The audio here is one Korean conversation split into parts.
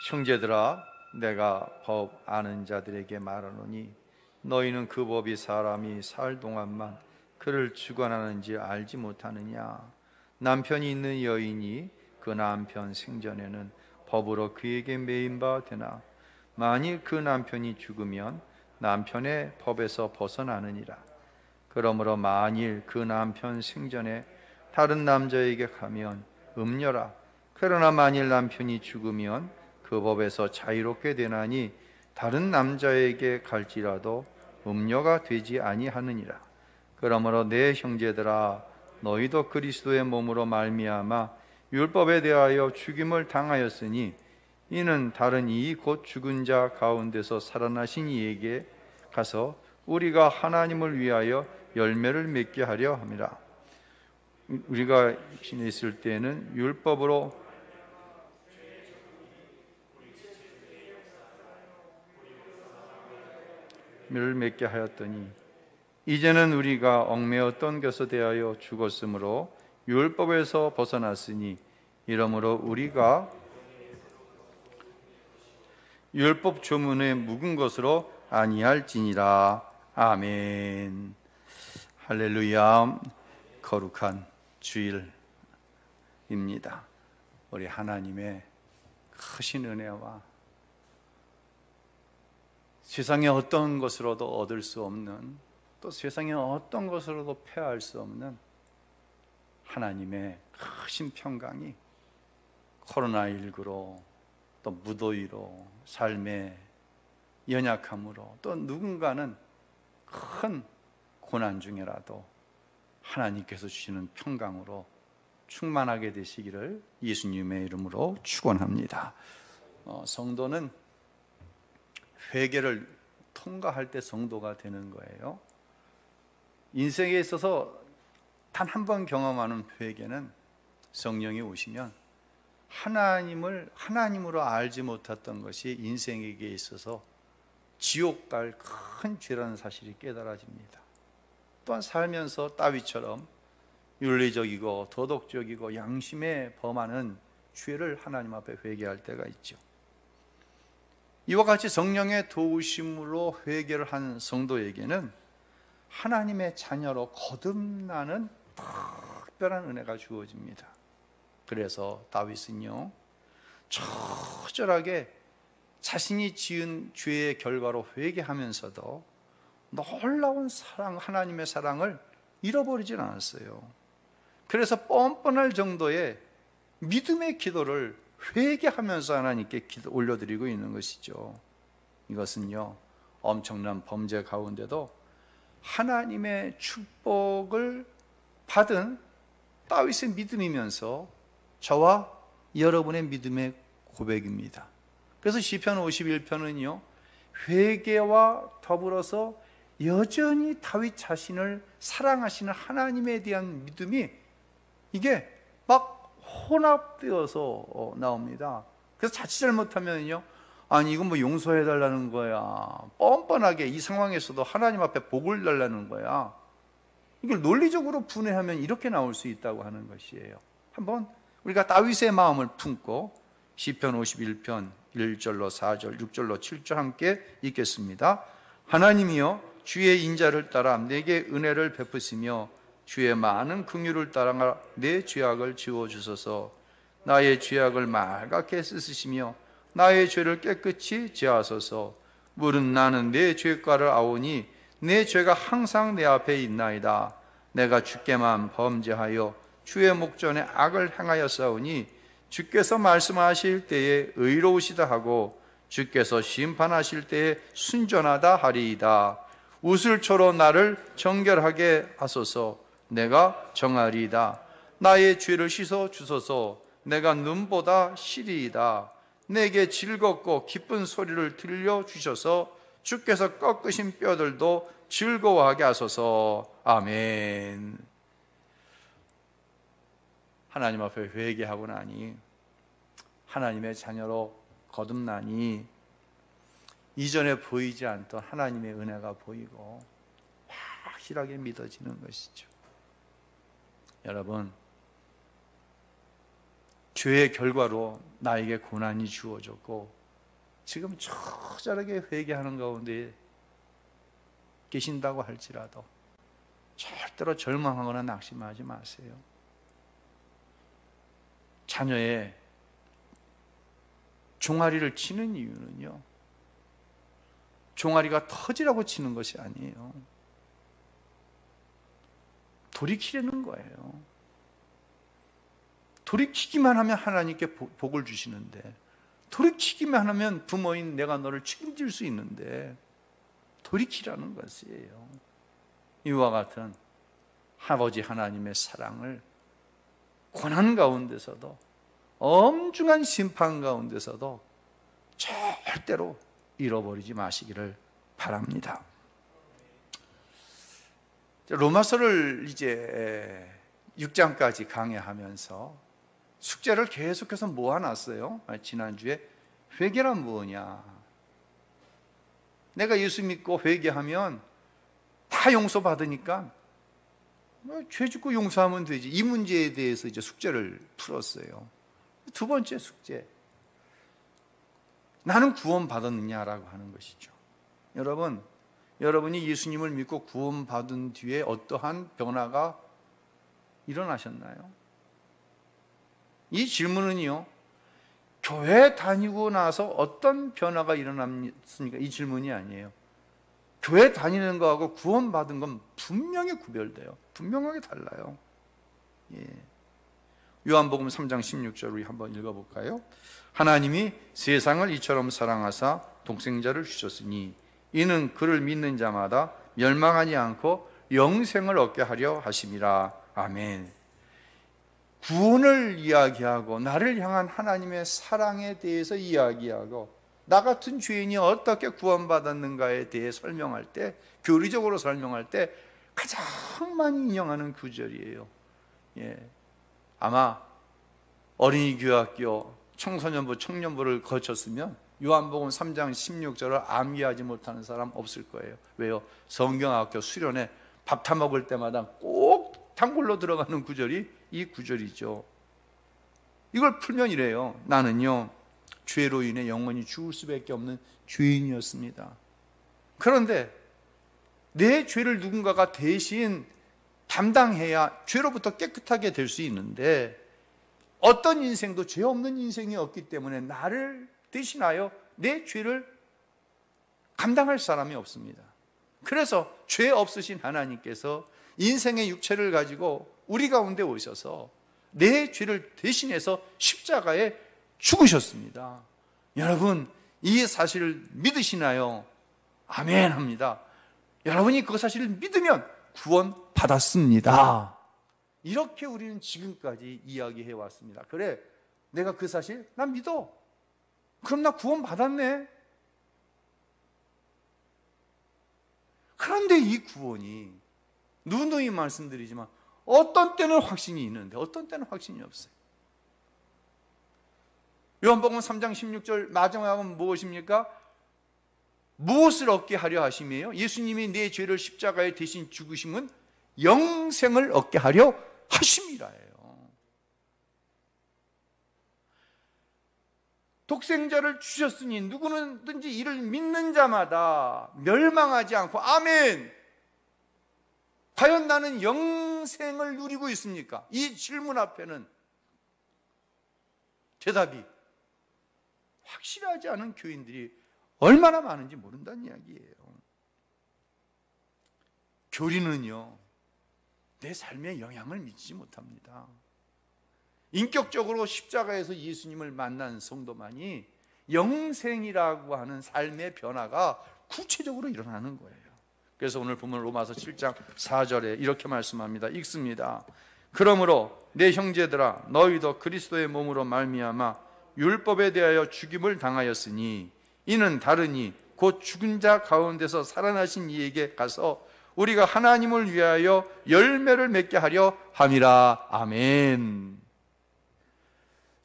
형제들아, 내가 법 아는 자들에게 말하노니 너희는 그 법이 사람이 살 동안만 그를 주관하는지 알지 못하느냐. 남편이 있는 여인이 그 남편 생전에는 법으로 그에게 매인 바 되나 만일 그 남편이 죽으면 남편의 법에서 벗어나느니라. 그러므로 만일 그 남편 생전에 다른 남자에게 가면 음녀라. 그러나 만일 남편이 죽으면 그 법에서 자유롭게 되나니 다른 남자에게 갈지라도 음녀가 되지 아니하느니라. 그러므로 내 형제들아, 너희도 그리스도의 몸으로 말미암아 율법에 대하여 죽임을 당하였으니 이는 다른 이 곧 죽은 자 가운데서 살아나신 이에게 가서 우리가 하나님을 위하여 열매를 맺게 하려 함이라. 우리가 있을 때는 율법으로 열매를 맺게 하였더니 이제는 우리가 얽매였던 것에 대하여 죽었으므로 율법에서 벗어났으니 이러므로 우리가 율법 조문에 묵은 것으로 아니할지니라. 아멘. 할렐루야. 거룩한 주일입니다. 우리 하나님의 크신 은혜와 세상의 어떤 것으로도 얻을 수 없는, 또 세상의 어떤 것으로도 패할 수 없는 하나님의 크신 평강이 코로나19로, 또 무더위로, 삶의 연약함으로, 또 누군가는 큰 고난 중에라도 하나님께서 주시는 평강으로 충만하게 되시기를 예수님의 이름으로 축원합니다. 성도는 회개를 통과할 때 성도가 되는 거예요. 인생에 있어서 단 한 번 경험하는 회개는 성령이 오시면 하나님으로 알지 못했던 것이 인생에게 있어서 지옥 갈 큰 죄라는 사실이 깨달아집니다. 또한 살면서 다윗처럼 윤리적이고 도덕적이고 양심에 범하는 죄를 하나님 앞에 회개할 때가 있죠. 이와 같이 성령의 도우심으로 회개를 한 성도에게는 하나님의 자녀로 거듭나는 특별한 은혜가 주어집니다. 그래서 다윗은요, 처절하게 자신이 지은 죄의 결과로 회개하면서도 놀라운 사랑, 하나님의 사랑을 잃어버리진 않았어요. 그래서 뻔뻔할 정도의 믿음의 기도를 회개하면서 하나님께 올려드리고 있는 것이죠. 이것은요, 엄청난 범죄 가운데도 하나님의 축복을 받은 다윗의 믿음이면서 저와 여러분의 믿음의 고백입니다. 그래서 시편 51편은요, 회개와 더불어서 여전히 다윗 자신을 사랑하시는 하나님에 대한 믿음이 이게 막 혼합되어서 나옵니다. 그래서 자칫 잘못하면요, 아니 이건 뭐 용서해달라는 거야, 뻔뻔하게 이 상황에서도 하나님 앞에 복을 달라는 거야, 이걸 논리적으로 분해하면 이렇게 나올 수 있다고 하는 것이에요. 한번 우리가 다윗의 마음을 품고 시편 51편 1절로 4절 6절로 7절 함께 읽겠습니다. 하나님이여, 주의 인자를 따라 내게 은혜를 베푸시며 주의 많은 긍휼을 따라 내 죄악을 지워주소서. 나의 죄악을 맑게 씻으시며 나의 죄를 깨끗이 제하소서. 물은 나는 내 죄가를 아오니 내 죄가 항상 내 앞에 있나이다. 내가 주께만 범죄하여 주의 목전에 악을 행하였사오니 주께서 말씀하실 때에 의로우시다 하고 주께서 심판하실 때에 순전하다 하리이다. 우슬초로 나를 정결하게 하소서. 내가 정하리이다. 나의 죄를 씻어 주소서. 내가 눈보다 시리이다. 내게 즐겁고 기쁜 소리를 들려주셔서 주께서 꺾으신 뼈들도 즐거워하게 하소서. 아멘. 하나님 앞에 회개하고 나니, 하나님의 자녀로 거듭나니 이전에 보이지 않던 하나님의 은혜가 보이고 확실하게 믿어지는 것이죠. 여러분, 죄의 결과로 나에게 고난이 주어졌고 지금 처절하게 회개하는 가운데 계신다고 할지라도 절대로 절망하거나 낙심하지 마세요. 자녀의 종아리를 치는 이유는요, 종아리가 터지라고 치는 것이 아니에요. 돌이키려는 거예요. 돌이키기만 하면 하나님께 복을 주시는데, 돌이키기만 하면 부모인 내가 너를 책임질 수 있는데, 돌이키라는 것이에요. 이와 같은 아버지 하나님의 사랑을 고난 가운데서도, 엄중한 심판 가운데서도 절대로 잃어버리지 마시기를 바랍니다. 로마서를 이제 6장까지 강해하면서 숙제를 계속해서 모아놨어요. 지난주에 회개란 뭐냐, 내가 예수 믿고 회개하면 다 용서받으니까 죄 짓고 용서하면 되지, 이 문제에 대해서 이제 숙제를 풀었어요. 두 번째 숙제, 나는 구원받았느냐라고 하는 것이죠. 여러분이 예수님을 믿고 구원받은 뒤에 어떠한 변화가 일어나셨나요? 이 질문은요, 교회 다니고 나서 어떤 변화가 일어났습니까? 이 질문이 아니에요. 교회 다니는 거하고 구원받은 건 분명히 구별돼요. 분명하게 달라요. 예. 요한복음 3장 16절 우리 한번 읽어볼까요? 하나님이 세상을 이처럼 사랑하사 독생자를 주셨으니 이는 그를 믿는 자마다 멸망하지 않고 영생을 얻게 하려 하심이라. 아멘. 구원을 이야기하고 나를 향한 하나님의 사랑에 대해서 이야기하고 나 같은 죄인이 어떻게 구원받았는가에 대해 설명할 때, 교리적으로 설명할 때 가장 많이 인용하는 구절이에요. 예. 아마 어린이 교학교, 청소년부, 청년부를 거쳤으면 요한복음 3장 16절을 암기하지 못하는 사람 없을 거예요. 왜요? 성경학교 수련회 밥 타 먹을 때마다 꼭 단골로 들어가는 구절이 이 구절이죠. 이걸 풀면 이래요. 나는요, 죄로 인해 영원히 죽을 수밖에 없는 죄인이었습니다. 그런데 내 죄를 누군가가 대신 담당해야 죄로부터 깨끗하게 될 수 있는데, 어떤 인생도 죄 없는 인생이 없기 때문에 나를 대신하여 내 죄를 감당할 사람이 없습니다. 그래서 죄 없으신 하나님께서 인생의 육체를 가지고 우리 가운데 오셔서 내 죄를 대신해서 십자가에 죽으셨습니다. 여러분, 이 사실을 믿으시나요? 아멘 합니다. 여러분이 그 사실을 믿으면 구원 받았습니다. 이렇게 우리는 지금까지 이야기해 왔습니다. 그래, 내가 그 사실 난 믿어. 그럼 나 구원 받았네. 그런데 이 구원이 누누이 말씀드리지만 어떤 때는 확신이 있는데 어떤 때는 확신이 없어요. 요한복음 3장 16절 마지막은 무엇입니까? 무엇을 얻게 하려 하심이에요? 예수님이 내 죄를 십자가에 대신 죽으심은 영생을 얻게 하려 하심이라예요. 독생자를 주셨으니 누구든지 이를 믿는 자마다 멸망하지 않고, 아멘, 과연 나는 영생을 누리고 있습니까? 이 질문 앞에는 대답이 확실하지 않은 교인들이 얼마나 많은지 모른다는 이야기예요. 교리는요, 내 삶에 영향을 미치지 못합니다. 인격적으로 십자가에서 예수님을 만난 성도만이 영생이라고 하는 삶의 변화가 구체적으로 일어나는 거예요. 그래서 오늘 보면 로마서 7장 4절에 이렇게 말씀합니다. 읽습니다. 그러므로 내 형제들아, 너희도 그리스도의 몸으로 말미암아 율법에 대하여 죽임을 당하였으니 이는 다르니 곧 죽은 자 가운데서 살아나신 이에게 가서 우리가 하나님을 위하여 열매를 맺게 하려 함이라. 아멘.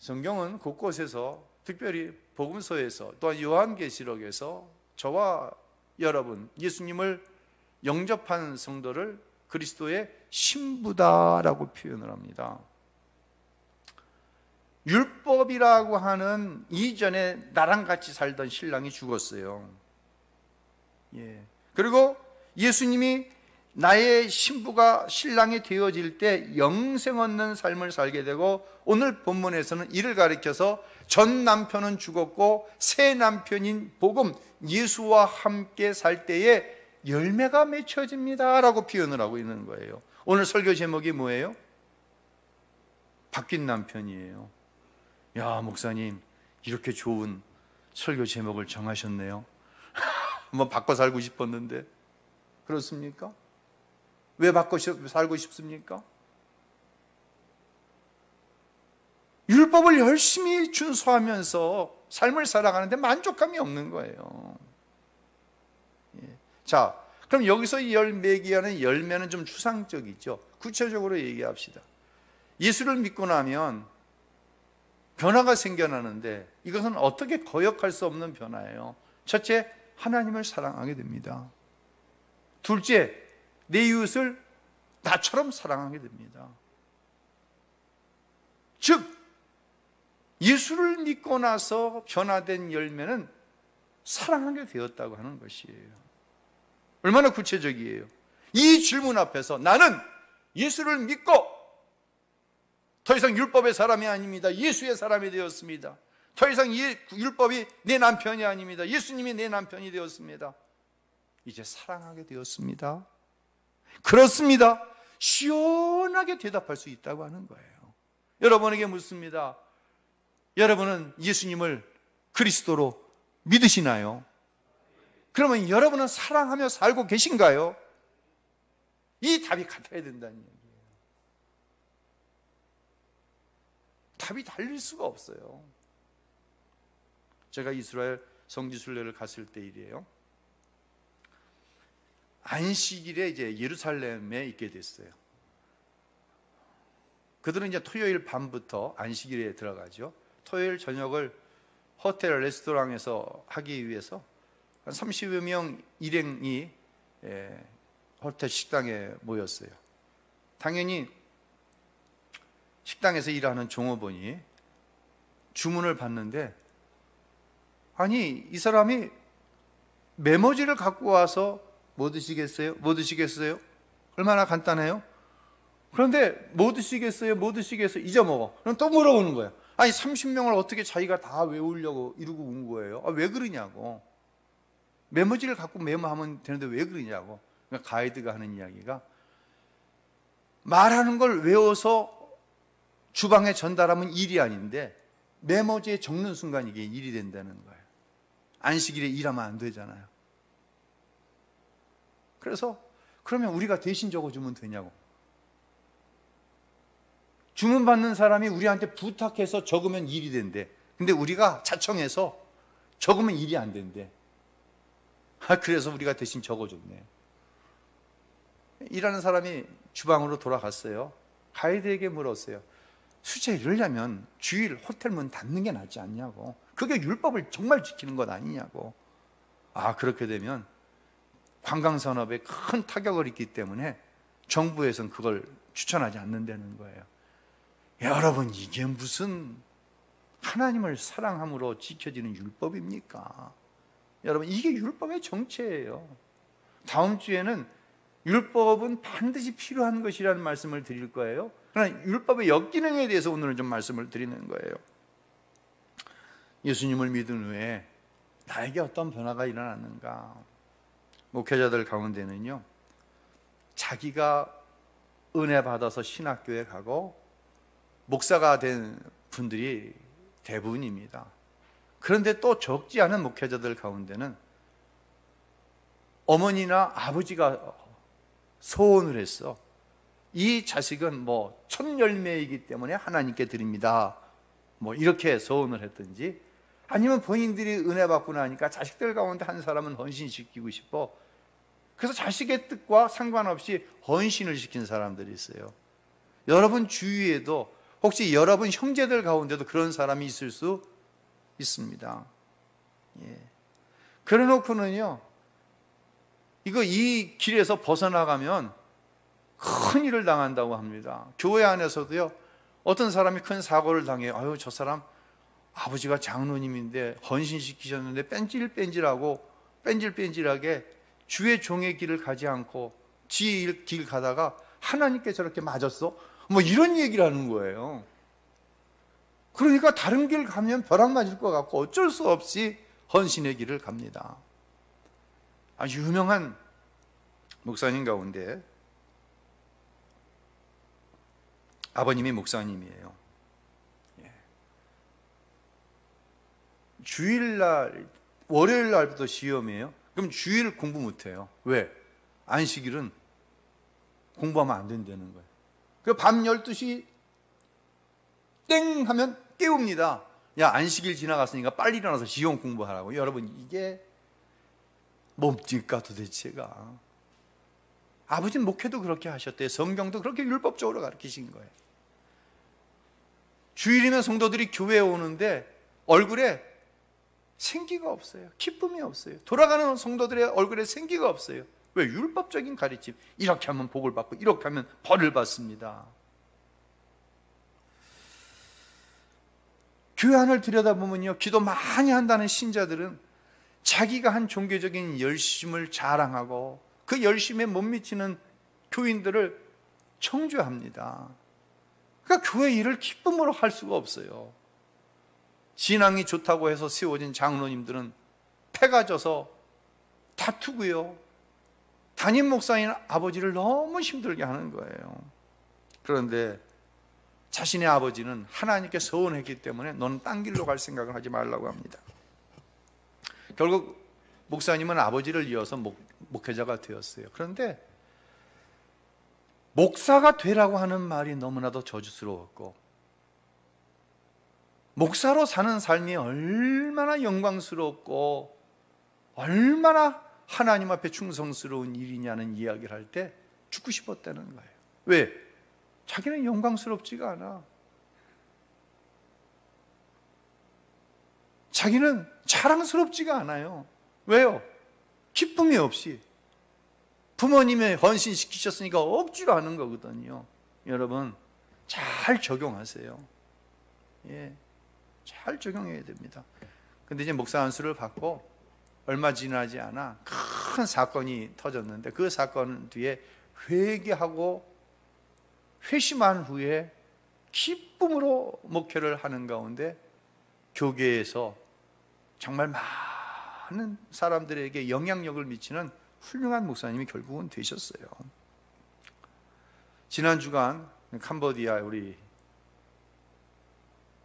성경은 곳곳에서, 특별히 복음서에서 또한 요한계시록에서 저와 여러분, 예수님을 영접한 성도를 그리스도의 신부다라고 표현을 합니다. 율법이라고 하는 이전에 나랑 같이 살던 신랑이 죽었어요. 그리고 예수님이 나의 신부가 신랑이 되어질 때 영생 얻는 삶을 살게 되고, 오늘 본문에서는 이를 가리켜서 전 남편은 죽었고 새 남편인 복음 예수와 함께 살 때에 열매가 맺혀집니다 라고 표현을 하고 있는 거예요. 오늘 설교 제목이 뭐예요? 바뀐 남편이에요. 야, 목사님 이렇게 좋은 설교 제목을 정하셨네요. 한번 바꿔 살고 싶었는데. 그렇습니까? 왜 바꿔 살고 싶습니까? 율법을 열심히 준수하면서 삶을 살아가는데 만족감이 없는 거예요. 자, 그럼 여기서 이 열매기하는 열매는 좀 추상적이죠. 구체적으로 얘기합시다. 예수를 믿고 나면 변화가 생겨나는데, 이것은 어떻게 거역할 수 없는 변화예요. 첫째, 하나님을 사랑하게 됩니다. 둘째, 내 이웃을 나처럼 사랑하게 됩니다. 즉, 예수를 믿고 나서 변화된 열매는 사랑하게 되었다고 하는 것이에요. 얼마나 구체적이에요. 이 질문 앞에서 나는 예수를 믿고 더 이상 율법의 사람이 아닙니다. 예수의 사람이 되었습니다. 더 이상 율법이 내 남편이 아닙니다. 예수님이 내 남편이 되었습니다. 이제 사랑하게 되었습니다. 그렇습니다. 시원하게 대답할 수 있다고 하는 거예요. 여러분에게 묻습니다. 여러분은 예수님을 그리스도로 믿으시나요? 그러면 여러분은 사랑하며 살고 계신가요? 이 답이 같아야 된다는 얘기예요. 답이 달릴 수가 없어요. 제가 이스라엘 성지순례를 갔을 때 일이에요. 안식일에 이제 예루살렘에 있게 됐어요. 그들은 이제 토요일 밤부터 안식일에 들어가죠. 토요일 저녁을 호텔 레스토랑에서 하기 위해서 한 30여 명 일행이 호텔 식당에 모였어요. 당연히 식당에서 일하는 종업원이 주문을 받는데, 아니 이 사람이 메모지를 갖고 와서 뭐 드시겠어요? 뭐 드시겠어요? 얼마나 간단해요? 그런데 뭐 드시겠어요? 뭐 드시겠어요? 잊어먹어. 그럼 또 물어보는 거예요. 아니 30명을 어떻게 자기가 다 외우려고 이러고 온 거예요? 왜 그러냐고. 메모지를 갖고 메모하면 되는데 왜 그러냐고. 그러니까 가이드가 하는 이야기가, 말하는 걸 외워서 주방에 전달하면 일이 아닌데 메모지에 적는 순간 이게 일이 된다는 거예요. 안식일에 일하면 안 되잖아요. 그래서 그러면 우리가 대신 적어주면 되냐고. 주문받는 사람이 우리한테 부탁해서 적으면 일이 된대. 근데 우리가 자청해서 적으면 일이 안 된대. 그래서 우리가 대신 적어줬네. 일하는 사람이 주방으로 돌아갔어요. 가이드에게 물었어요. 수채 이러려면 주일 호텔 문 닫는 게 낫지 않냐고. 그게 율법을 정말 지키는 것 아니냐고. 그렇게 되면 관광산업에 큰 타격을 입기 때문에 정부에서는 그걸 추천하지 않는다는 거예요. 여러분, 이게 무슨 하나님을 사랑함으로 지켜지는 율법입니까? 여러분, 이게 율법의 정체예요. 다음 주에는 율법은 반드시 필요한 것이라는 말씀을 드릴 거예요. 그러나 율법의 역기능에 대해서 오늘은 좀 말씀을 드리는 거예요. 예수님을 믿은 후에 나에게 어떤 변화가 일어났는가? 목회자들 가운데는요, 자기가 은혜 받아서 신학교에 가고 목사가 된 분들이 대부분입니다. 그런데 또 적지 않은 목회자들 가운데는 어머니나 아버지가 소원을 했어. 이 자식은 첫 열매이기 때문에 하나님께 드립니다. 이렇게 소원을 했든지, 아니면 본인들이 은혜 받고 나니까 자식들 가운데 한 사람은 헌신시키고 싶어. 그래서 자식의 뜻과 상관없이 헌신을 시킨 사람들이 있어요. 여러분 주위에도 혹시 여러분 형제들 가운데도 그런 사람이 있을 수 있습니다. 그래 놓고는요, 이 길에서 벗어나가면 큰 일을 당한다고 합니다. 교회 안에서도요, 어떤 사람이 큰 사고를 당해요. 아유, 저 사람 아버지가 장로님인데 헌신시키셨는데 뺀질뺀질하게 주의 종의 길을 가지 않고 지의 길 가다가 하나님께 저렇게 맞았어? 뭐 이런 얘기를 하는 거예요. 그러니까 다른 길 가면 벼락 맞을 것 같고 어쩔 수 없이 헌신의 길을 갑니다. 아주 유명한 목사님 가운데 아버님이 목사님이에요. 주일날, 월요일 날부터 시험이에요. 그럼 주일 공부 못해요. 왜? 안식일은 공부하면 안 된다는 거예요. 그 밤 12시 땡 하면 깨웁니다. 야, 안식일 지나갔으니까 빨리 일어나서 시험 공부하라고. 여러분, 이게 뭡니까 도대체가? 아버지는 목회도 그렇게 하셨대요. 성경도 그렇게 율법적으로 가르치신 거예요. 주일이면 성도들이 교회에 오는데 얼굴에 생기가 없어요. 기쁨이 없어요. 돌아가는 성도들의 얼굴에 생기가 없어요. 왜? 율법적인 가르침. 이렇게 하면 복을 받고 이렇게 하면 벌을 받습니다. 교회 안을 들여다보면요, 기도 많이 한다는 신자들은 자기가 한 종교적인 열심을 자랑하고 그 열심에 못 미치는 교인들을 청주합니다. 그러니까 교회 일을 기쁨으로 할 수가 없어요. 신앙이 좋다고 해서 세워진 장로님들은 패가 져서 다투고요, 담임 목사인 아버지를 너무 힘들게 하는 거예요. 그런데 자신의 아버지는 하나님께 서운했기 때문에 너는 딴 길로 갈 생각을 하지 말라고 합니다. 결국 목사님은 아버지를 이어서 목회자가 되었어요. 그런데 목사가 되라고 하는 말이 너무나도 저주스러웠고, 목사로 사는 삶이 얼마나 영광스럽고 얼마나 하나님 앞에 충성스러운 일이냐는 이야기를 할 때 죽고 싶었다는 거예요. 왜? 자기는 영광스럽지가 않아. 자기는 자랑스럽지가 않아요. 왜요? 기쁨이 없이 부모님의 헌신시키셨으니까 억지로 하는 거거든요. 여러분, 잘 적용하세요. 예, 잘 적용해야 됩니다. 근데 이제 목사 안수를 받고 얼마 지나지 않아 큰 사건이 터졌는데, 그 사건 뒤에 회개하고 회심한 후에 기쁨으로 목회를 하는 가운데 교계에서 정말 많은 사람들에게 영향력을 미치는 훌륭한 목사님이 결국은 되셨어요. 지난 주간 캄보디아 우리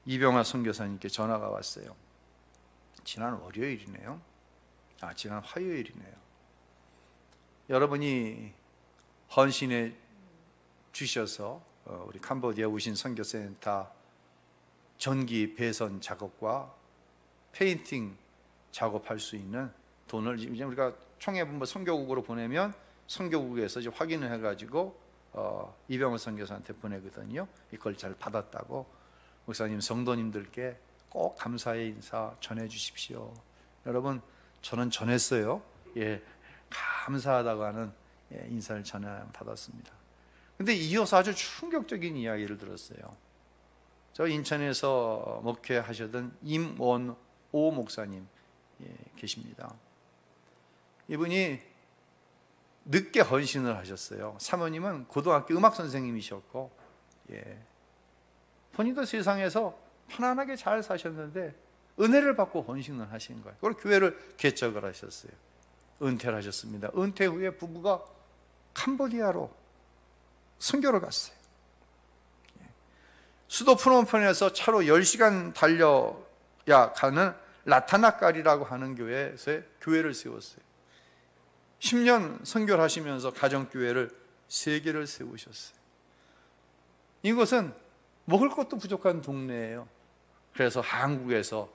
이병화 선교사님께 전화가 왔어요. 지난 월요일이네요. 지난 화요일이네요. 여러분이 헌신해 주셔서 우리 캄보디아 우신 선교센터 전기 배선 작업과 페인팅 작업할 수 있는 돈을 이제 우리가 총회본부 선교국으로 보내면 선교국에서 이제 확인을 해가지고 이병헌 선교사한테 보내거든요. 이걸 잘 받았다고. 목사님, 성도님들께 꼭 감사의 인사 전해 주십시오. 여러분, 저는 전했어요. 예, 감사하다고 하는 인사를 받았습니다. 근데 이어서 아주 충격적인 이야기를 들었어요. 저 인천에서 목회하셨던 임원오 목사님 계십니다. 이분이 늦게 헌신을 하셨어요. 사모님은 고등학교 음악 선생님이셨고, 본인도 세상에서 편안하게 잘 사셨는데 은혜를 받고 헌신을 하신 거예요. 그리고 교회를 개척을 하셨어요. 은퇴를 하셨습니다. 은퇴 후에 부부가 캄보디아로 선교를 갔어요. 수도 프놈펜에서 차로 10시간 달려야 가는 라타나까리라고 하는 교회에서 교회를 세웠어요. 10년 선교를 하시면서 가정교회를 3개를 세우셨어요. 이곳은 먹을 것도 부족한 동네예요. 그래서 한국에서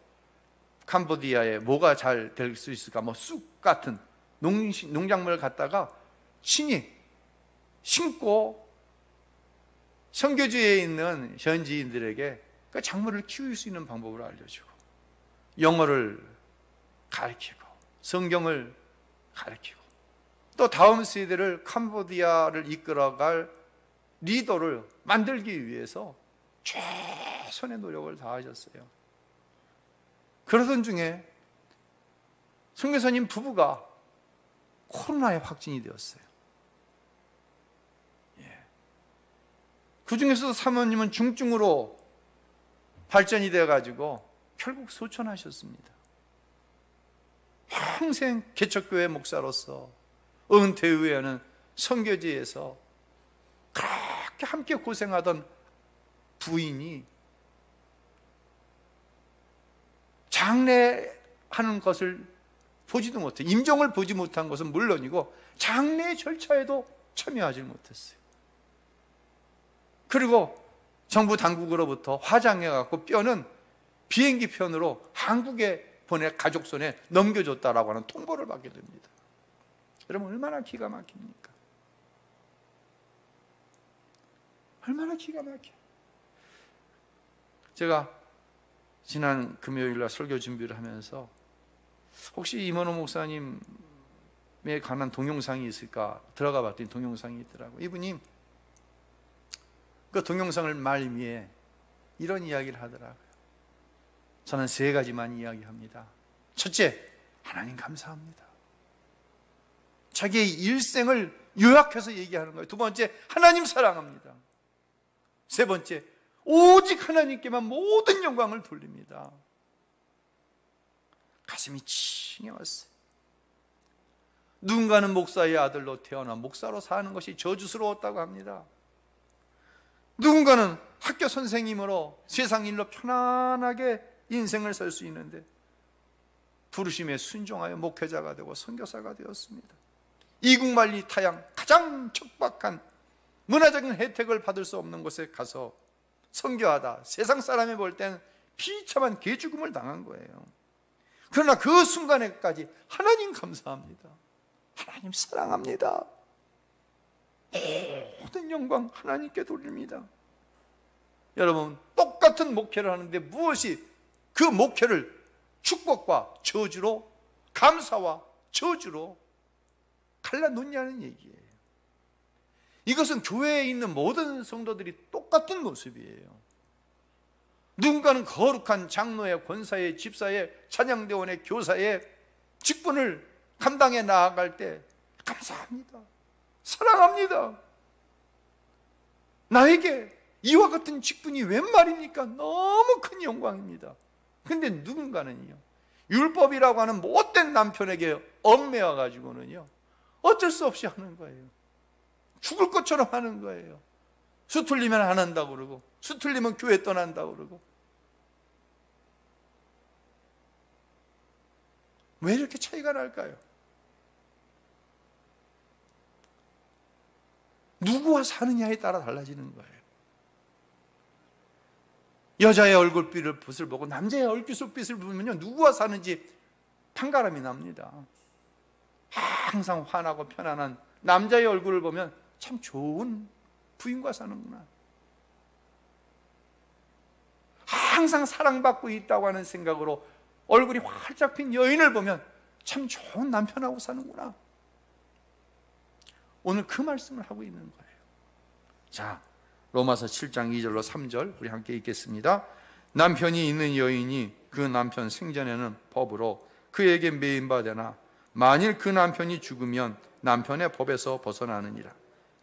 캄보디아에 뭐가 잘 될 수 있을까? 쑥 같은 농작물을 갖다가 친히 심고 선교지에 있는 현지인들에게 그 작물을 키울 수 있는 방법을 알려주고, 영어를 가르치고 성경을 가르치고, 또 다음 세대를 캄보디아를 이끌어갈 리더를 만들기 위해서 최선의 노력을 다하셨어요. 그러던 중에 선교사님 부부가 코로나에 확진이 되었어요. 그 중에서도 사모님은 중증으로 발전이 되어가지고 결국 소천하셨습니다. 평생 개척교회 목사로서 은퇴 후에는 선교지에서 그렇게 함께 고생하던 부인이 장례하는 것을 보지도 못해, 임종을 보지 못한 것은 물론이고 장례 절차에도 참여하지 못했어요. 그리고 정부 당국으로부터 화장해갖고 뼈는 비행기 편으로 한국에 보내 가족 손에 넘겨줬다라고 하는 통보를 받게 됩니다. 여러분, 얼마나 기가 막힙니까? 얼마나 기가 막혀. 제가 지난 금요일날 설교 준비를 하면서 혹시 임원호 목사님에 관한 동영상이 있을까 들어가 봤더니 동영상이 있더라고요. 이분이 그 동영상을 말미에 이런 이야기를 하더라고요. 저는 3가지만 이야기합니다. 첫째, 하나님 감사합니다. 자기의 일생을 요약해서 얘기하는 거예요. 두 번째, 하나님 사랑합니다. 세 번째, 오직 하나님께만 모든 영광을 돌립니다. 가슴이 칭해 왔어요. 누군가는 목사의 아들로 태어나 목사로 사는 것이 저주스러웠다고 합니다. 누군가는 학교 선생님으로 세상 일로 편안하게 인생을 살 수 있는데 부르심에 순종하여 목회자가 되고 선교사가 되었습니다. 이국만리 타양 가장 척박한 문화적인 혜택을 받을 수 없는 곳에 가서 선교하다 세상 사람이 볼 때는 비참한 개죽음을 당한 거예요. 그러나 그 순간에까지 하나님 감사합니다, 하나님 사랑합니다, 모든 영광 하나님께 돌립니다. 여러분, 똑같은 목회를 하는데 무엇이 그 목회를 축복과 저주로, 감사와 저주로 갈라놓냐는 얘기예요. 이것은 교회에 있는 모든 성도들이 똑같은 모습이에요. 누군가는 거룩한 장로의, 권사의, 집사의, 찬양대원의, 교사의 직분을 감당해 나아갈 때 감사합니다, 사랑합니다, 나에게 이와 같은 직분이 웬 말입니까? 너무 큰 영광입니다. 근데 누군가는요, 율법이라고 하는 못된 남편에게 얽매여 가지고는요 어쩔 수 없이 하는 거예요. 죽을 것처럼 하는 거예요. 수 틀리면 안 한다고 그러고, 수 틀리면 교회 떠난다고 그러고. 왜 이렇게 차이가 날까요? 누구와 사느냐에 따라 달라지는 거예요. 여자의 얼굴빛을 보고 남자의 얼굴빛을 보면요, 누구와 사는지 판가름이 납니다. 항상 환하고 편안한 남자의 얼굴을 보면 참 좋은 부인과 사는구나. 항상 사랑받고 있다고 하는 생각으로 얼굴이 활짝 핀 여인을 보면 참 좋은 남편하고 사는구나. 오늘 그 말씀을 하고 있는 거예요. 자, 로마서 7장 2절로 3절 우리 함께 읽겠습니다. 남편이 있는 여인이 그 남편 생전에는 법으로 그에게 매인바되나 만일 그 남편이 죽으면 남편의 법에서 벗어나느니라.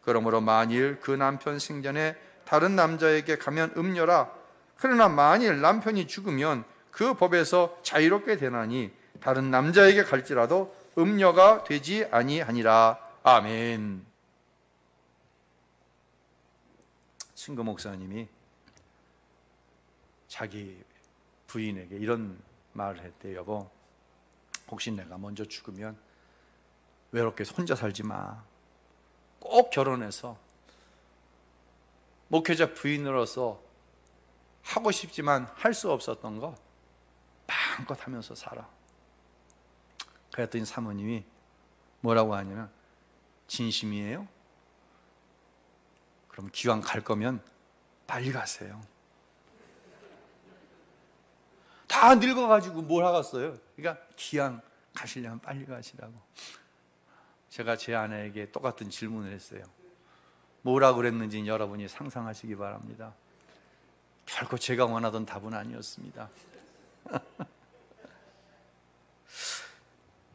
그러므로 만일 그 남편 생전에 다른 남자에게 가면 음녀라. 그러나 만일 남편이 죽으면 그 법에서 자유롭게 되나니 다른 남자에게 갈지라도 음녀가 되지 아니하니라. 아멘. 친구 목사님이 자기 부인에게 이런 말을 했대요. 여보, 혹시 내가 먼저 죽으면 외롭게 혼자 살지 마. 꼭 결혼해서 목회자 부인으로서 하고 싶지만 할 수 없었던 거 마음껏 하면서 살아. 그랬더니 사모님이 뭐라고 하냐면, 진심이에요? 그럼 기왕 갈 거면 빨리 가세요. 다 늙어가지고 뭘 하겠어요? 그러니까 기왕 가시려면 빨리 가시라고. 제가 제 아내에게 똑같은 질문을 했어요. 뭐라고 그랬는지 여러분이 상상하시기 바랍니다. 결코 제가 원하던 답은 아니었습니다.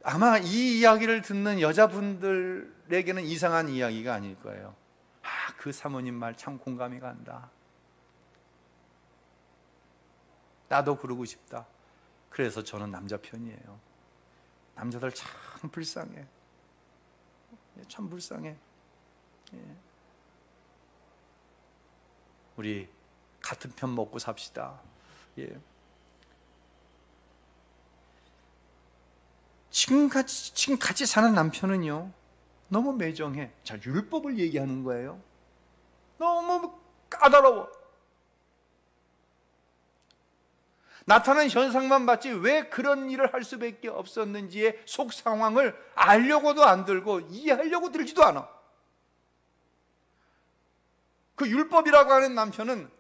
아마 이 이야기를 듣는 여자분들에게는 이상한 이야기가 아닐 거예요. 그 사모님 말 참 공감이 간다. 나도 그러고 싶다. 그래서 저는 남자 편이에요. 남자들 참 불쌍해. 참 불쌍해. 우리 같은 편 먹고 삽시다. 지금 같이 사는 남편은요, 너무 매정해. 자, 율법을 얘기하는 거예요. 너무 까다로워. 나타난 현상만 봤지 왜 그런 일을 할 수밖에 없었는지의 속 상황을 알려고도 안 들고 이해하려고 들지도 않아. 그 율법이라고 하는 남편은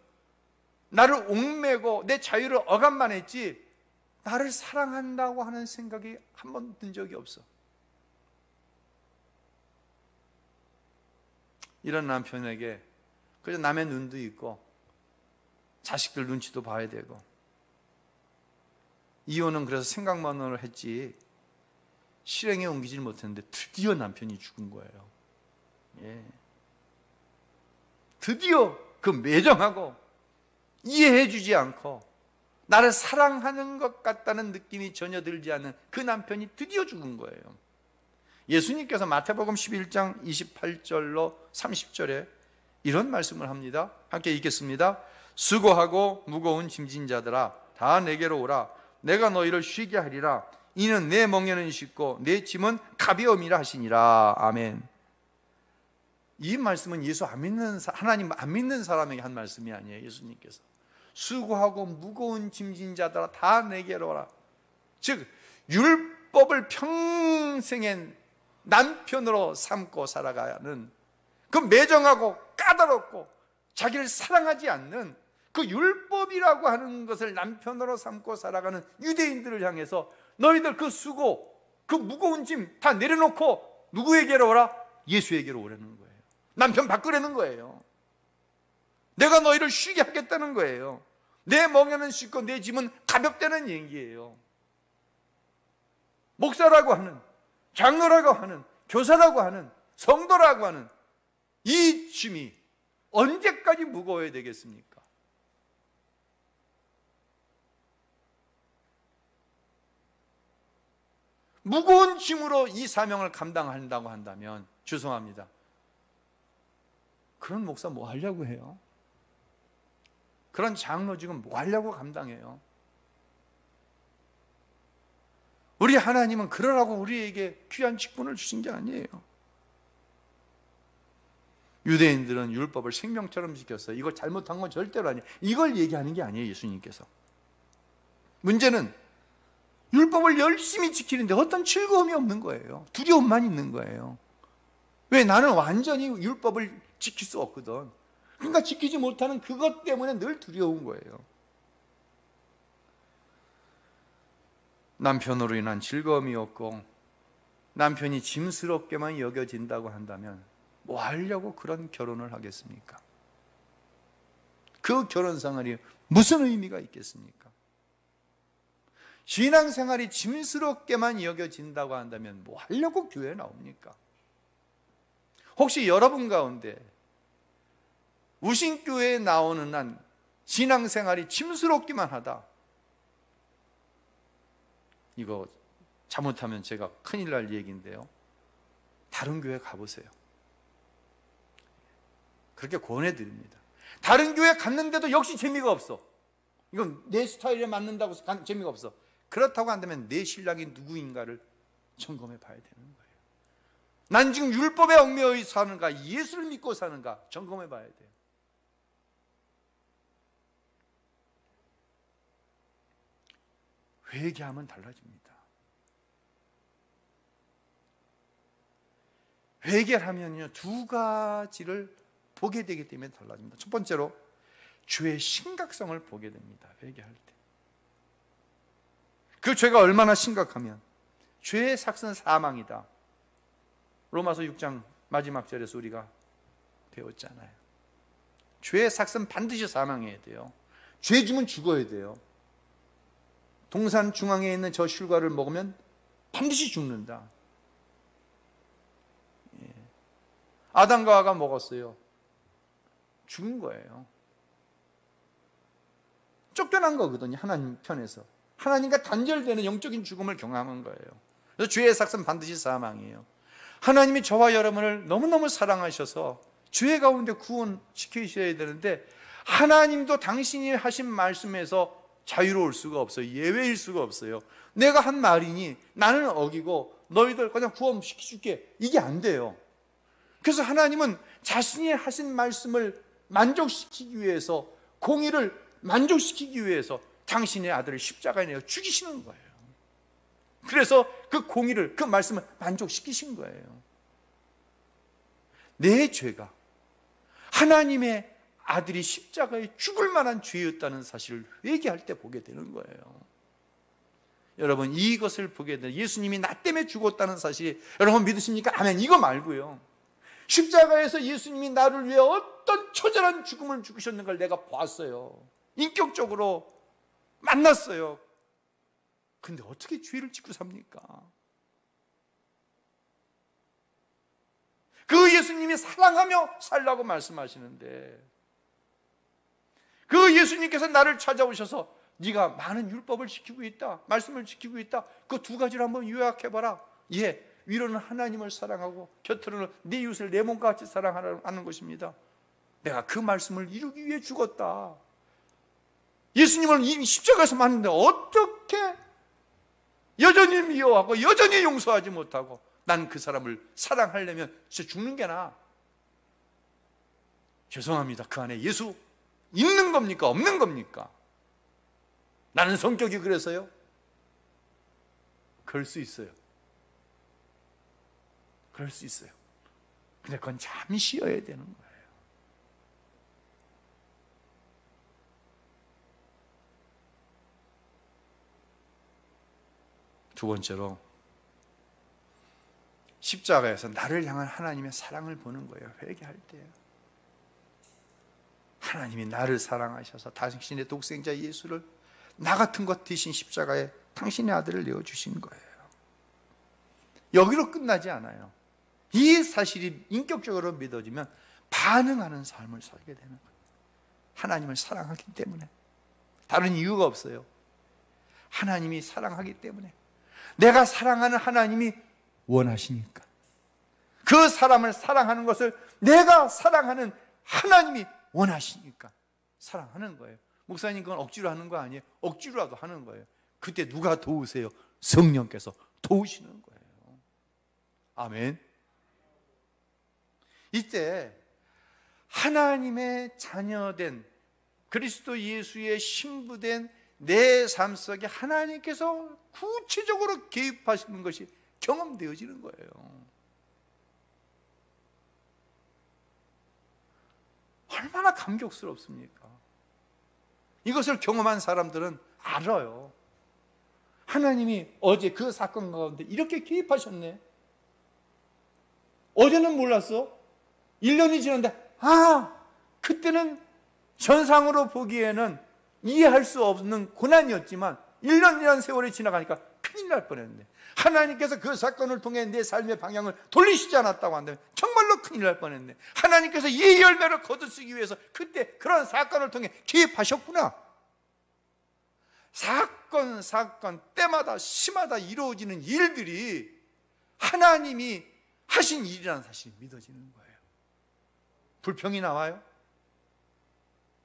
나를 옥매고 내 자유를 억압만 했지 나를 사랑한다고 하는 생각이 한 번 든 적이 없어. 이런 남편에게 그저 남의 눈도 있고 자식들 눈치도 봐야 되고, 이혼은 그래서 생각만으로 했지 실행에 옮기질 못했는데 드디어 남편이 죽은 거예요. 드디어 그 매정하고 이해해주지 않고 나를 사랑하는 것 같다는 느낌이 전혀 들지 않는 그 남편이 드디어 죽은 거예요. 예수님께서 마태복음 11장 28절로 30절에 이런 말씀을 합니다. 함께 읽겠습니다. 수고하고 무거운 짐진 자들아 다 내게로 오라. 내가 너희를 쉬게 하리라. 이는 내 멍에는 쉽고 내 짐은 가벼움이라 하시니라. 아멘. 이 말씀은 하나님 안 믿는 사람에게 한 말씀이 아니에요. 예수님께서 수고하고 무거운 짐진 자들아 다 내게로 오라. 즉 율법을 평생의 남편으로 삼고 살아가는 그 매정하고 까다롭고 자기를 사랑하지 않는 그 율법이라고 하는 것을 남편으로 삼고 살아가는 유대인들을 향해서 너희들 그 수고, 그 무거운 짐 다 내려놓고 누구에게로 오라? 예수에게로 오라는 거예요. 남편 바꾸라는 거예요. 내가 너희를 쉬게 하겠다는 거예요. 내 멍에는 쉽고 내 짐은 가볍다는 얘기예요. 목사라고 하는, 장로라고 하는, 교사라고 하는, 성도라고 하는 이 짐이 언제까지 무거워야 되겠습니까? 무거운 짐으로 이 사명을 감당한다고 한다면 죄송합니다. 그런 목사 뭐 하려고 해요? 그런 장로 지금 뭐 하려고 감당해요? 우리 하나님은 그러라고 우리에게 귀한 직분을 주신 게 아니에요. 유대인들은 율법을 생명처럼 지켰어요. 이거 잘못한 건 절대로 아니에요. 이걸 얘기하는 게 아니에요, 예수님께서. 문제는 율법을 열심히 지키는데 어떤 즐거움이 없는 거예요. 두려움만 있는 거예요. 왜? 나는 완전히 율법을 지킬 수 없거든. 그러니까 지키지 못하는 그것 때문에 늘 두려운 거예요. 남편으로 인한 즐거움이 없고 남편이 짐스럽게만 여겨진다고 한다면 뭐 하려고 그런 결혼을 하겠습니까? 그 결혼 생활이 무슨 의미가 있겠습니까? 신앙생활이 짐스럽게만 여겨진다고 한다면 뭐 하려고 교회에 나옵니까? 혹시 여러분 가운데 우신교회에 나오는 한 신앙생활이 짐스럽기만 하다, 이거 잘못하면 제가 큰일 날 얘기인데요, 다른 교회 가보세요. 그렇게 권해드립니다. 다른 교회 갔는데도 역시 재미가 없어. 이건 내 스타일에 맞는다고 재미가 없어. 그렇다고 한다면 내 신랑이 누구인가를 점검해 봐야 되는 거예요. 난 지금 율법에 얽매여 사는가, 예수를 믿고 사는가 점검해 봐야 돼요. 회개하면 달라집니다. 회개를 하면요, 두 가지를 보게 되기 때문에 달라집니다. 첫 번째로 죄의 심각성을 보게 됩니다. 회개할 때 그 죄가 얼마나 심각하면, 죄의 삭은 사망이다. 로마서 6장 마지막 절에서 우리가 배웠잖아요. 죄의 삭은 반드시 사망해야 돼요. 죄 지면 죽어야 돼요. 동산 중앙에 있는 저 실과를 먹으면 반드시 죽는다. 아담과 하와가 먹었어요. 죽은 거예요. 쫓겨난 거거든요. 하나님 편에서. 하나님과 단절되는 영적인 죽음을 경험한 거예요. 그래서 죄의 삭은 반드시 사망이에요. 하나님이 저와 여러분을 너무너무 사랑하셔서 죄 가운데 구원시키셔야 되는데, 하나님도 당신이 하신 말씀에서 자유로울 수가 없어요. 예외일 수가 없어요. 내가 한 말이니 나는 어기고 너희들 그냥 구원시켜줄게, 이게 안 돼요. 그래서 하나님은 자신이 하신 말씀을 만족시키기 위해서, 공의를 만족시키기 위해서 당신의 아들을 십자가에 내어 죽이시는 거예요. 그래서 그 공의를, 그 말씀을 만족시키신 거예요. 내 죄가 하나님의 아들이 십자가에 죽을 만한 죄였다는 사실을 회개할 때 보게 되는 거예요. 여러분, 이것을 보게 되는, 예수님이 나 때문에 죽었다는 사실이 여러분 믿으십니까? 아멘. 이거 말고요, 십자가에서 예수님이 나를 위해 어떤 처절한 죽음을 죽으셨는 걸 내가 봤어요. 인격적으로 만났어요. 근데 어떻게 죄를 짓고 삽니까? 그 예수님이 사랑하며 살라고 말씀하시는데, 그 예수님께서 나를 찾아오셔서 네가 많은 율법을 지키고 있다, 말씀을 지키고 있다, 그 두 가지를 한번 요약해봐라. 예, 위로는 하나님을 사랑하고 곁으로는 네 이웃을 내 몸과 같이 사랑하는 것입니다. 내가 그 말씀을 이루기 위해 죽었다. 예수님을 이 십자가에서 만났는데 어떻게 여전히 미워하고 여전히 용서하지 못하고 난 그 사람을 사랑하려면 진짜 죽는 게 나아. 죄송합니다. 그 안에 예수 있는 겁니까? 없는 겁니까? 나는 성격이 그래서요? 그럴 수 있어요. 그럴 수 있어요. 근데 그건 잠시여야 되는 거예요. 두 번째로, 십자가에서 나를 향한 하나님의 사랑을 보는 거예요. 회개할 때 하나님이 나를 사랑하셔서 당신의 독생자 예수를 나 같은 것 대신 십자가에 당신의 아들을 내어주신 거예요. 여기로 끝나지 않아요. 이 사실이 인격적으로 믿어지면 반응하는 삶을 살게 되는 거예요. 하나님을 사랑하기 때문에, 다른 이유가 없어요. 하나님이 사랑하기 때문에, 내가 사랑하는 하나님이 원하시니까, 그 사람을 사랑하는 것을 내가 사랑하는 하나님이 원하시니까 사랑하는 거예요. 목사님, 그건 억지로 하는 거 아니에요. 억지로라도 하는 거예요. 그때 누가 도우세요? 성령께서 도우시는 거예요. 아멘. 이때 하나님의 자녀된, 그리스도 예수의 신부된 내 삶 속에 하나님께서 구체적으로 개입하시는 것이 경험되어지는 거예요. 얼마나 감격스럽습니까? 이것을 경험한 사람들은 알아요. 하나님이 어제 그 사건 가운데 이렇게 개입하셨네. 어제는 몰랐어. 1년이 지났는데, 그때는 전상으로 보기에는 이해할 수 없는 고난이었지만 1년이라는 세월이 지나가니까 큰일 날 뻔했는데, 하나님께서 그 사건을 통해 내 삶의 방향을 돌리시지 않았다고 한다면 정말로 큰일 날 뻔했네. 하나님께서 이 열매를 거두시기 위해서 그때 그런 사건을 통해 개입하셨구나. 사건 때마다 시마다 이루어지는 일들이 하나님이 하신 일이라는 사실이 믿어지는 거예요. 불평이 나와요?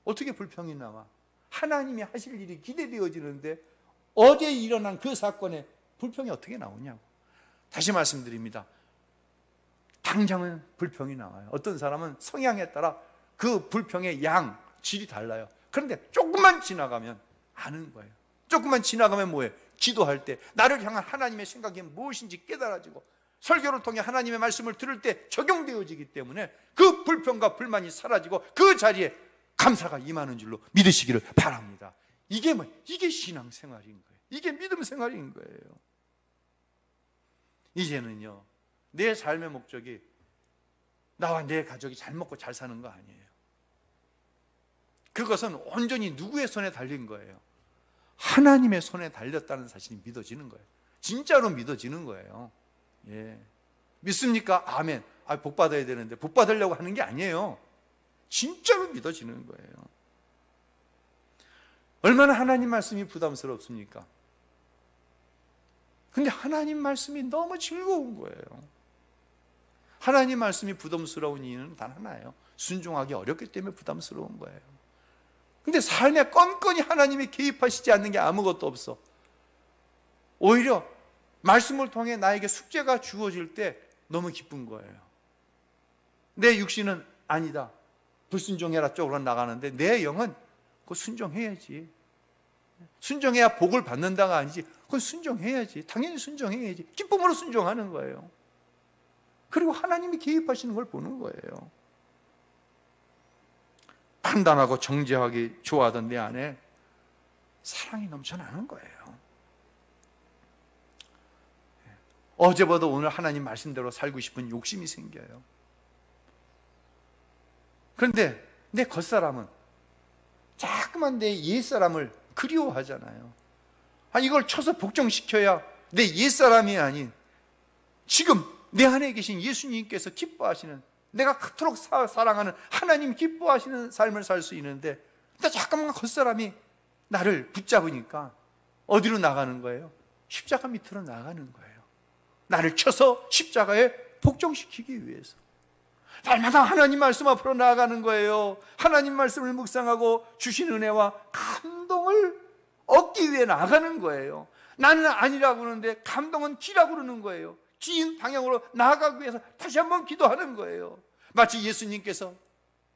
어떻게 불평이 나와? 하나님이 하실 일이 기대되어지는데 어제 일어난 그 사건에 불평이 어떻게 나오냐고. 다시 말씀드립니다. 당장은 불평이 나와요. 어떤 사람은 성향에 따라 그 불평의 양, 질이 달라요. 그런데 조금만 지나가면 아는 거예요. 조금만 지나가면 뭐예요? 기도할 때 나를 향한 하나님의 생각이 무엇인지 깨달아지고, 설교를 통해 하나님의 말씀을 들을 때 적용되어지기 때문에 그 불평과 불만이 사라지고 그 자리에 감사가 임하는 줄로 믿으시기를 바랍니다. 이게 이게 신앙생활인 거예요. 이게 믿음 생활인 거예요. 이제는요, 내 삶의 목적이 나와 내 가족이 잘 먹고 잘 사는 거 아니에요. 그것은 온전히 누구의 손에 달린 거예요? 하나님의 손에 달렸다는 사실이 믿어지는 거예요. 진짜로 믿어지는 거예요. 예. 믿습니까? 아멘. 복 받아야 되는데 복 받으려고 하는 게 아니에요. 진짜로 믿어지는 거예요. 얼마나 하나님 말씀이 부담스럽습니까? 근데 하나님 말씀이 너무 즐거운 거예요. 하나님 말씀이 부담스러운 이유는 단 하나예요. 순종하기 어렵기 때문에 부담스러운 거예요. 근데 삶에 껌껌이 하나님이 개입하시지 않는 게 아무것도 없어. 오히려 말씀을 통해 나에게 숙제가 주어질 때 너무 기쁜 거예요. 내 육신은 아니다, 불순종해라 쪽으로 나가는데 내 영은 그거 순종해야지. 순종해야 복을 받는다가 아니지. 그건 순종해야지. 당연히 순종해야지. 기쁨으로 순종하는 거예요. 그리고 하나님이 개입하시는 걸 보는 거예요. 판단하고 정죄하기 좋아하던 내 안에 사랑이 넘쳐나는 거예요. 어제보다 오늘 하나님 말씀대로 살고 싶은 욕심이 생겨요. 그런데 내 겉사람은 자꾸만 내 옛사람을 그리워하잖아요. 이걸 쳐서 복종시켜야 내 옛사람이 아닌 지금 내 안에 계신 예수님께서 기뻐하시는, 내가 그토록 사랑하는 하나님 기뻐하시는 삶을 살 수 있는데, 근데 잠깐만 겉사람이 나를 붙잡으니까 어디로 나가는 거예요? 십자가 밑으로 나가는 거예요. 나를 쳐서 십자가에 복종시키기 위해서. 날마다 하나님 말씀 앞으로 나아가는 거예요. 하나님 말씀을 묵상하고 주신 은혜와 감동을 얻기 위해 나아가는 거예요. 나는 아니라고 그러는데 감동은 기라고 그러는 거예요. 기인 방향으로 나아가기 위해서 다시 한번 기도하는 거예요. 마치 예수님께서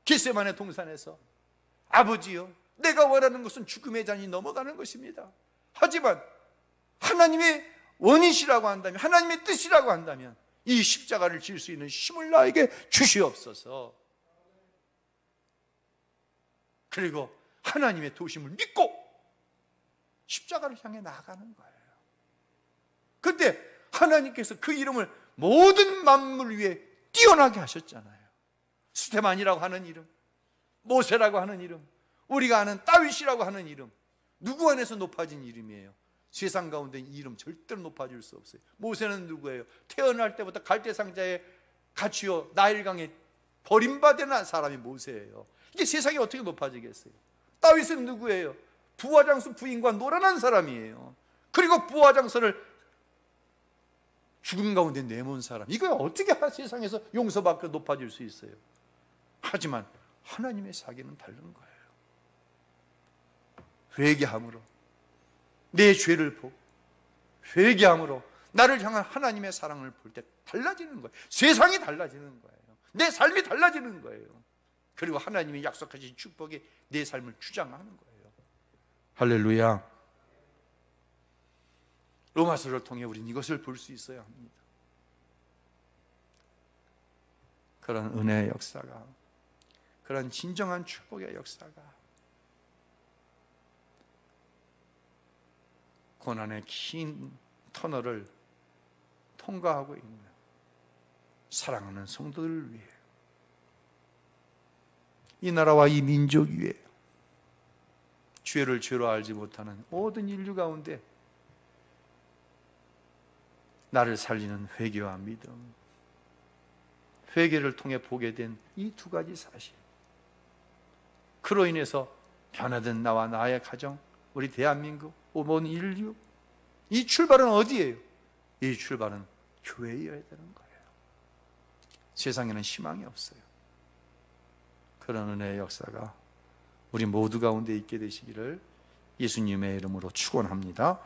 겟세마네 동산에서 아버지요, 내가 원하는 것은 죽음의 잔이 넘어가는 것입니다. 하지만 하나님의 원이시라고 한다면, 하나님의 뜻이라고 한다면 이 십자가를 질 수 있는 힘을 나에게 주시옵소서. 그리고 하나님의 도심을 믿고 십자가를 향해 나아가는 거예요. 그때 하나님께서 그 이름을 모든 만물 위에 뛰어나게 하셨잖아요. 스테반이라고 하는 이름, 모세라고 하는 이름, 우리가 아는 다윗이라고 하는 이름, 누구 안에서 높아진 이름이에요. 세상 가운데 이 이름 절대로 높아질 수 없어요. 모세는 누구예요? 태어날 때부터 갈대상자에 갇히어 나일강에 버림받은 사람이 모세예요. 이게 세상이 어떻게 높아지겠어요? 다윗은 누구예요? 부하장수 부인과 노란한 사람이에요. 그리고 부하장수를 죽음 가운데 내몬 사람, 이거 어떻게 세상에서 용서받고 높아질 수 있어요? 하지만 하나님의 사계는 다른 거예요. 회개함으로 내 죄를 보고 회개함으로 나를 향한 하나님의 사랑을 볼 때 달라지는 거예요. 세상이 달라지는 거예요. 내 삶이 달라지는 거예요. 그리고 하나님이 약속하신 축복이 내 삶을 주장하는 거예요. 할렐루야. 로마서를 통해 우리는 이것을 볼 수 있어야 합니다. 그런 은혜의 역사가, 그런 진정한 축복의 역사가 고난의 긴 터널을 통과하고 있는 사랑하는 성도들을 위해, 이 나라와 이 민족 위에, 죄를 죄로 알지 못하는 모든 인류 가운데 나를 살리는 회개와 믿음, 회개를 통해 보게 된 이 두 가지 사실, 그로 인해서 변화된 나와 나의 가정, 우리 대한민국, 온 인류, 이 출발은 어디예요? 이 출발은 교회여야 되는 거예요. 세상에는 희망이 없어요. 그런 은혜의 역사가 우리 모두 가운데 있게 되시기를 예수님의 이름으로 축원합니다.